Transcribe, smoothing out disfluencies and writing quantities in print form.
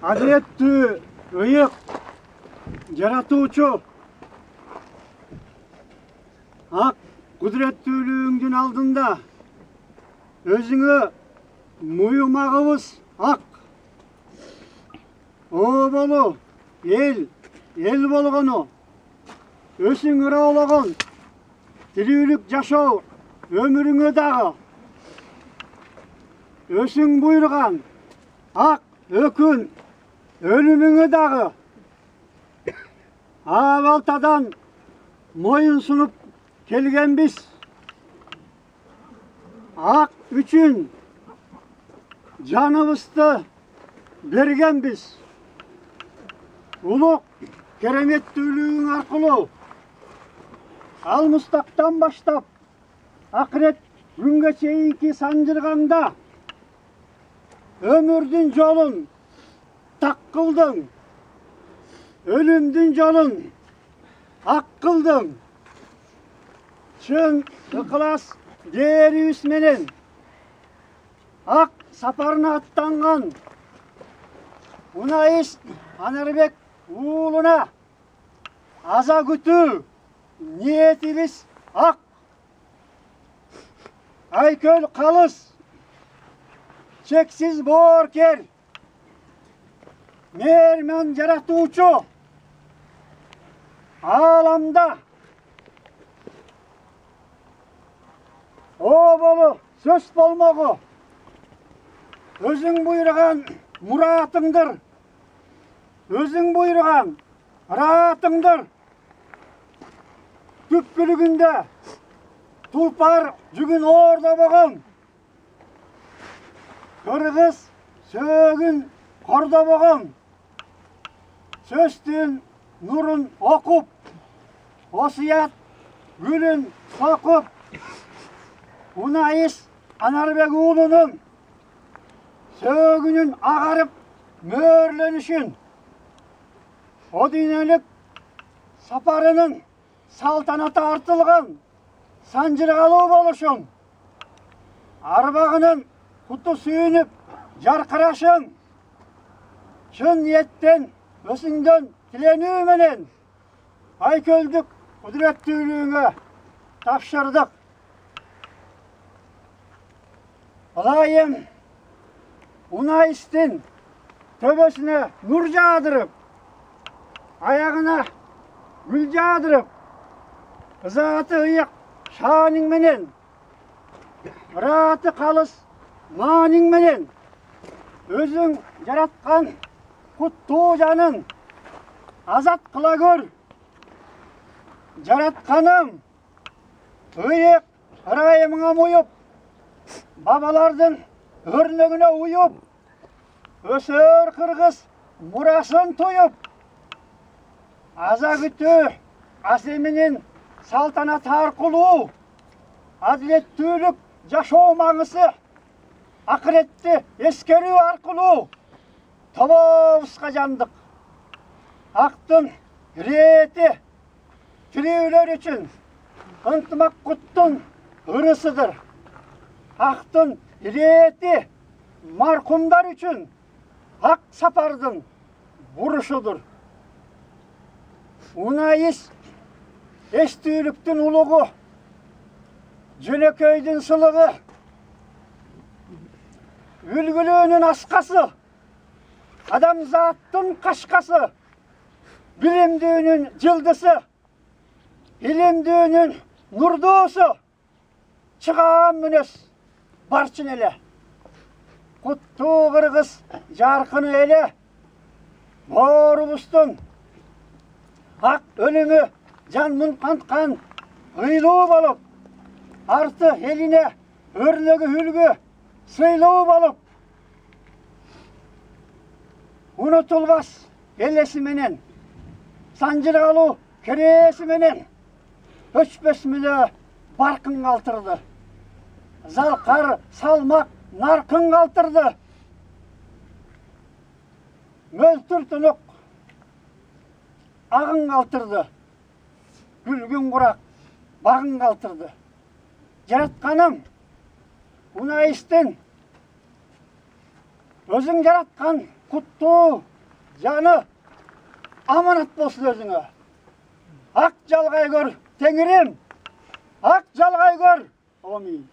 Adalettүү, ıyık, жаратуучу, ак кудуреттүүлүгүңдүн алдында өзүңө муюмагыбыз ак. Оболу, эл болгону, өсүң ыраологон, тирүүлүк жашоо өмүрүңө дагы, өсүң буйруган ак өкүн өлүмүңө дагы абалтадан моюн сунуп келгенбиз. Ак үчүн жаныбызды бергенбиз. Улук кереметтүүлүгүң аркылуу Алмустактан баштап акырет күнгө чейинки санжырганда өмүрдүн жолун так кылдың, өлүмдүн жолун ак кылдың. Чын ыкылас дээрибиз менен ак сапарына аттанган Унаис Анарбек уулуна аза күтүү ниетибиз ак. Айкөл калыс, чексиз бооркер, мээрман жаратуучу, ааламда оболу сөз болмогу, өзүң буйруган муратыңдыр, өзүң буйруган ыраатыңдыр. Түпкүлүгүндө тулпар жүгүн оордобогон, кыргыз сөөгүн кордобогон, сөздүн нурун окуп, осуят гүлүн сокуп, Унаис Анарбек уулунун сөөгүнүн агарып мөөрленишин, о дүйнөлүк сапарынын салтанаты артылган санжыргалуу болушун, арбагынын куту сүйүнүп жаркырашын чын ниеттен өзүңдөн тиленүү менен Айкөлдүк кудуреттүүлүгүңө тапшырдык. Ылайым Унаистин төбөсүнө нур жаадырып, аягына гүл жаадырып, ызааты ыйык шааның менен, ырааты калыс мааның менен, өзүң жараткан куттуу жанын азат кыла көр. Жаратканым ыйык ырайымыңа муюп, бабалардын өрнөгүнө уюп, өсөр кыргыз мурасын туюп, аза күтүү асы менен салтанаты аркылуу адилеттүүлүк жашоо маңысы акыретти эскерүү аркылуу тобобузга жандык. Актын ирети тирүүлөр үчүн ынтымак куттун ырысыдыр. Актын ирети маркумдар үчүн ак сапардын бурушудур. Унаис эстүүлүктүн улугу, жөнөкөйдүн сылыгы, үлгүлүүнүн аскасы, адамзаттын кашкасы, билимдүүнүн жылдысы, илимдүүнүн нурдуусу, чыгаан мүнөз барчын эле. Куттуу кыргыз жаркыны эле, боорубуздун ак өлүмү жан мунканткан ыйлуу болуп, арты элине өрнөгү үлгү сыйлуу болуп, унутулбас элеси менен, санжыргалуу керээси менен өчпөс мүнө баркын калтырды. Залкар салмак наркын калтырды. Мөлтүр тунук агын калтырды. Күлгүн курак багын калтырды. Жаратканым Унаистин өзүң жараткан куттуу Canı amanat bolsun özüňe. Ak jalgay gör, Teňirim. Ak jalgay gör. Amin.